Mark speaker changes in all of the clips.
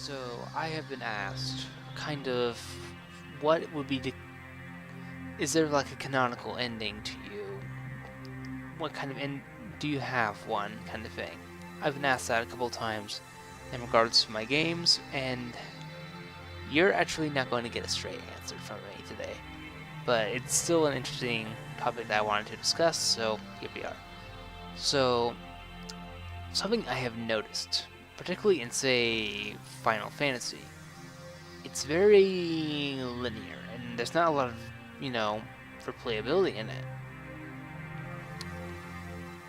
Speaker 1: So I have been asked, kind of, what would be the? Is there like a canonical ending to you? What kind of end do you have? One kind of thing. I've been asked that a couple times in regards to my games, and you're actually not going to get a straight answer from me today. But it's still an interesting topic that I wanted to discuss, so here we are. So something I have noticed, particularly in say Final Fantasy, it's very linear, and there's not a lot of, you know, replayability in it.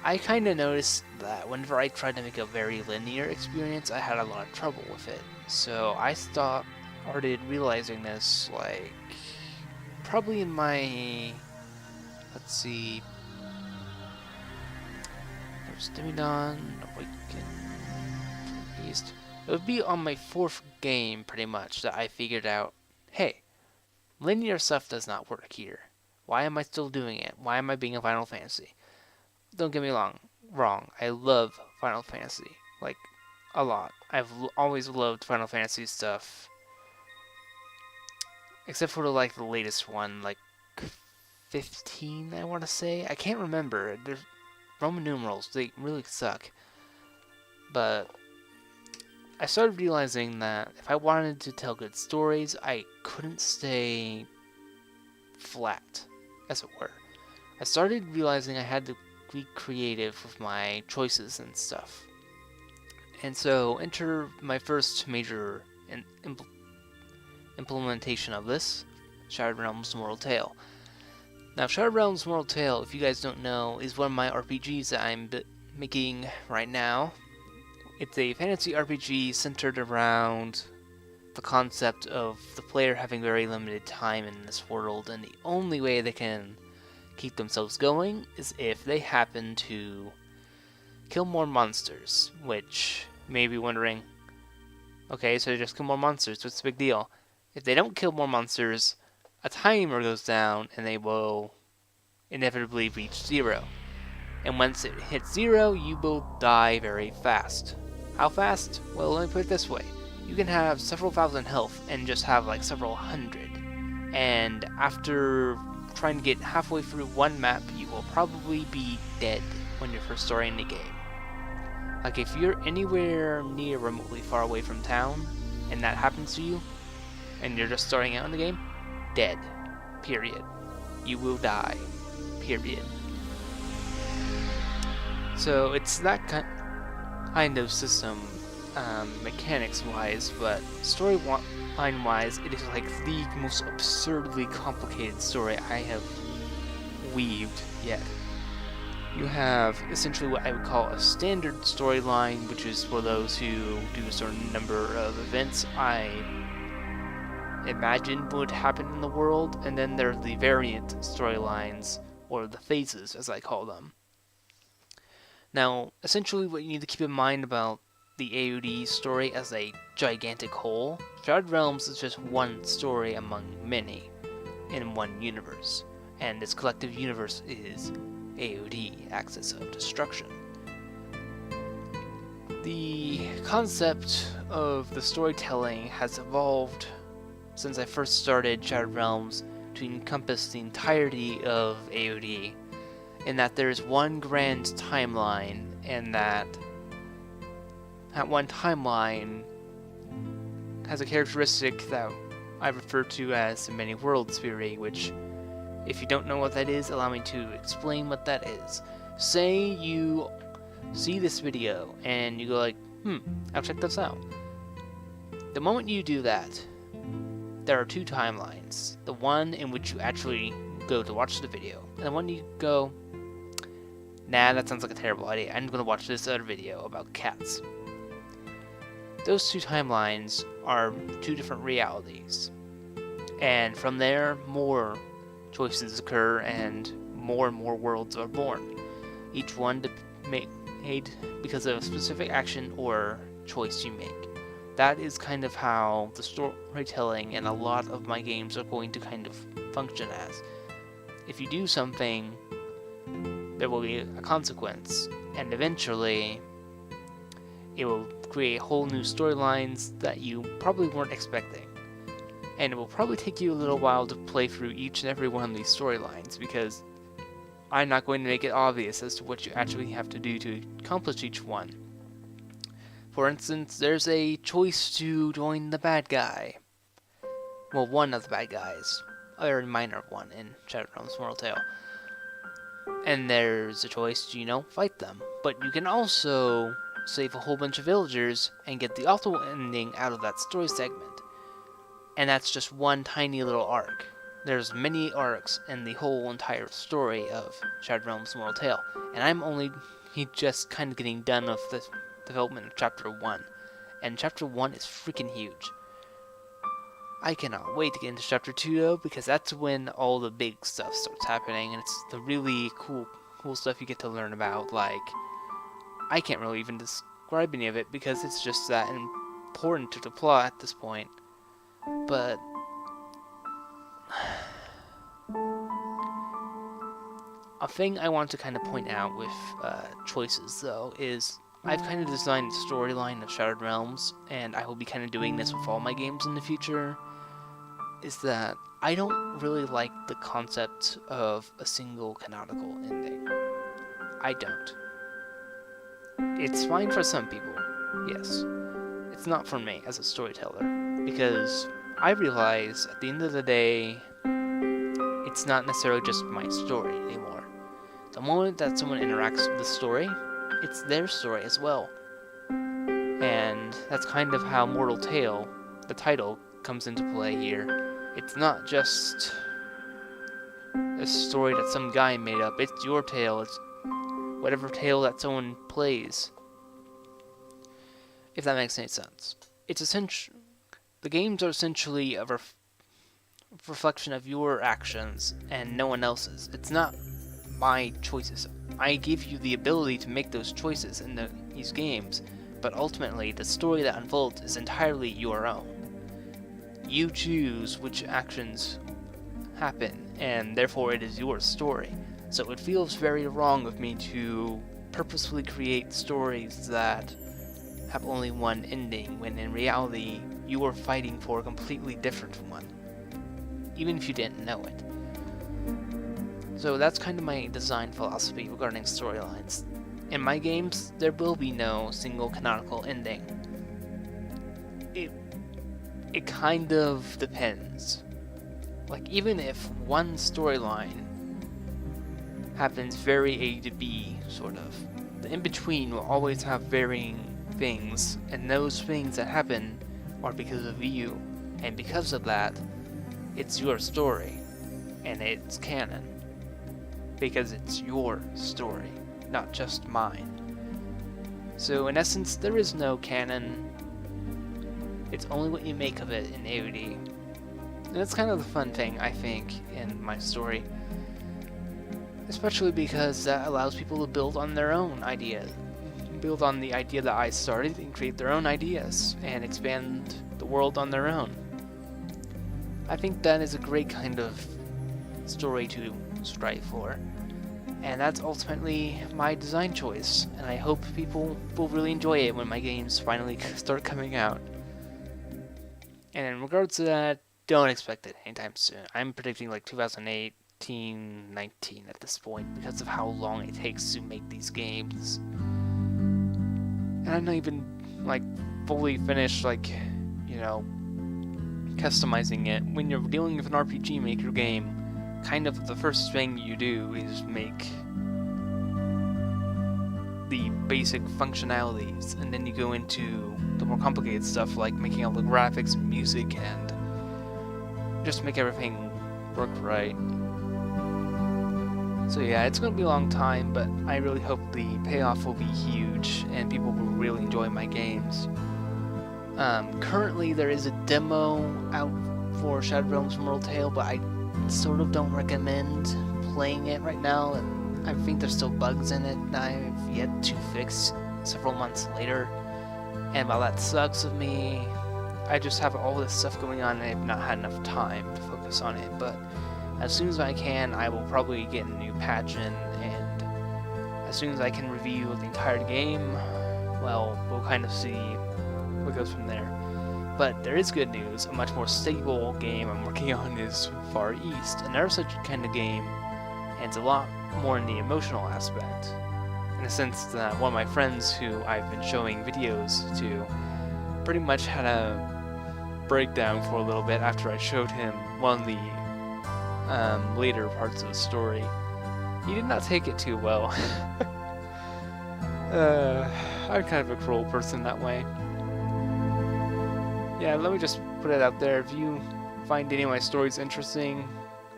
Speaker 1: I kind of noticed that whenever I tried to make a very linear experience, I had a lot of trouble with it. So I started realizing this, like, probably in my, let's see, there's Demidon, Awaken, East. It would be on my fourth game, pretty much, that I figured out, hey, linear stuff does not work here. Why am I still doing it? Why am I being a Final Fantasy? Don't get me wrong. I love Final Fantasy, like a lot. Always loved Final Fantasy stuff, except for like the latest one, like 15. I want to say. I can't remember. There's Roman numerals. They really suck. But I started realizing that if I wanted to tell good stories, I couldn't stay flat, as it were. I started realizing I had to be creative with my choices and stuff. And so, enter my first major implementation of this, Shattered Realms Mortal Tale. Now, Shattered Realms Mortal Tale, if you guys don't know, is one of my RPGs that I'm making right now. It's a fantasy RPG centered around the concept of the player having very limited time in this world, and the only way they can keep themselves going is if they happen to kill more monsters, which you may be wondering, okay, so they just kill more monsters, what's the big deal? If they don't kill more monsters, a timer goes down and they will inevitably reach zero. And once it hits zero, you will die very fast. How fast? Well, let me put it this way. You can have several thousand health and just have like several hundred. And after trying to get halfway through one map, you will probably be dead when you're first starting the game. Like if you're anywhere near remotely far away from town, and that happens to you, and you're just starting out in the game, dead. Period. You will die. Period. So it's that kind of system, mechanics-wise, but storyline-wise, it is like the most absurdly complicated story I have weaved yet. You have essentially what I would call a standard storyline, which is for those who do a certain number of events I imagine would happen in the world, and then there's the variant storylines, or the phases as I call them. Now, essentially what you need to keep in mind about the AOD story as a gigantic whole, Shattered Realms is just one story among many in one universe, and this collective universe is AOD, Axis of Destruction. The concept of the storytelling has evolved since I first started Shattered Realms to encompass the entirety of AOD, in that there is one grand timeline, and that one timeline has a characteristic that I refer to as the many worlds theory, which, if you don't know what that is, allow me to explain what that is. Say you see this video and you go like, I'll check this out. The moment you do that, there are two timelines. The one in which you actually go to watch the video, and the one you go, nah, that sounds like a terrible idea. I'm going to watch this other video about cats. Those two timelines are two different realities. And from there, more choices occur and more worlds are born. Each one made because of a specific action or choice you make. That is kind of how the storytelling in a lot of my games are going to kind of function as. If you do something, there will be a consequence, and eventually It will create whole new storylines that you probably weren't expecting. And it will probably take you a little while to play through each and every one of these storylines, because I'm not going to make it obvious as to what you actually have to do to accomplish each one. For instance, there's a choice to join the bad guy. Well, one of the bad guys. A very minor one in Shattered Realms Mortal Tale. And there's a choice to, fight them. But you can also save a whole bunch of villagers and get the auto ending out of that story segment. And that's just one tiny little arc. There's many arcs in the whole entire story of Shattered Realms Mortal Tale, and I'm only just kind of getting done with the development of Chapter 1. And Chapter 1 is freaking huge. I cannot wait to get into Chapter 2 though, because that's when all the big stuff starts happening, and it's the really cool stuff you get to learn about. Like, I can't really even describe any of it because it's just that important to the plot at this point. But a thing I want to kind of point out with choices, though, is I've kind of designed the storyline of Shattered Realms, and I will be kind of doing this with all my games in the future, is that I don't really like the concept of a single canonical ending. I don't. It's fine for some people, yes. It's not for me as a storyteller, because I realize at the end of the day, it's not necessarily just my story anymore. The moment that someone interacts with the story, it's their story as well. And that's kind of how Mortal Tale, the title, comes into play here. It's not just a story that some guy made up, it's your tale, it's whatever tale that someone plays. If that makes any sense. It's essential. The games are essentially a reflection of your actions and no one else's. It's not my choices. I give you the ability to make those choices in these games, but ultimately the story that unfolds is entirely your own. You choose which actions happen, and therefore it is your story. So it feels very wrong of me to purposefully create stories that have only one ending, when in reality you are fighting for a completely different one, even if you didn't know it. So that's kind of my design philosophy regarding storylines. In my games, there will be no single canonical ending. It kind of depends. Like, even if one storyline happens very A to B, sort of, the in-between will always have varying things, and those things that happen are because of you, and because of that, it's your story, and it's canon, because it's your story, not just mine. So in essence, there is no canon, it's only what you make of it in AOD, and that's kind of the fun thing, I think, in my story, especially because that allows people to build on their own ideas. Build on the idea that I started and create their own ideas and expand the world on their own. I think that is a great kind of story to strive for, and that's ultimately my design choice, and I hope people will really enjoy it when my games finally start coming out. And in regards to that, don't expect it anytime soon. I'm predicting like 2018, 19 at this point because of how long it takes to make these games. And I'm not even, fully finished, customizing it. When you're dealing with an RPG Maker game, kind of the first thing you do is make the basic functionalities, and then you go into the more complicated stuff, like making all the graphics and music, and just make everything work right. So yeah, it's going to be a long time, but I really hope the payoff will be huge and people will really enjoy my games. Currently there is a demo out for Shattered Realms Mortal Tale, but I sort of don't recommend playing it right now, and I think there's still bugs in it that I've yet to fix several months later. And while that sucks of me, I just have all this stuff going on and I've not had enough time to focus on it, but as soon as I can, I will probably get a new patch in, and as soon as I can review the entire game, well, we'll kind of see what goes from there. But there is good news. A much more stable game I'm working on is Far East, another such kind of game, and it's a lot more in the emotional aspect. In the sense that one of my friends who I've been showing videos to pretty much had a breakdown for a little bit after I showed him one of the later parts of the story. He did not take it too well. I'm kind of a cruel person that way. Yeah, let me just put it out there. If you find any of my stories interesting,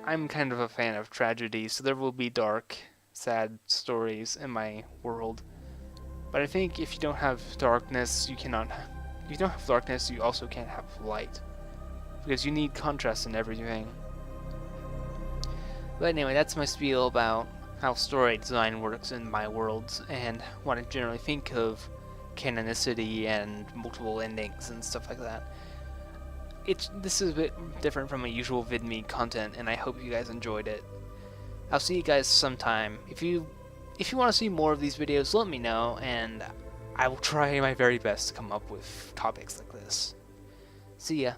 Speaker 1: I'm kind of a fan of tragedy, so there will be dark, sad stories in my world. But I think if you don't have darkness, you cannot. If you don't have darkness, you also can't have light, because you need contrast in everything. But anyway, that's my spiel about how story design works in my worlds and what I generally think of canonicity and multiple endings and stuff like that. This is a bit different from my usual VidMe content, and I hope you guys enjoyed it. I'll see you guys sometime. If you want to see more of these videos, let me know, and I will try my very best to come up with topics like this. See ya.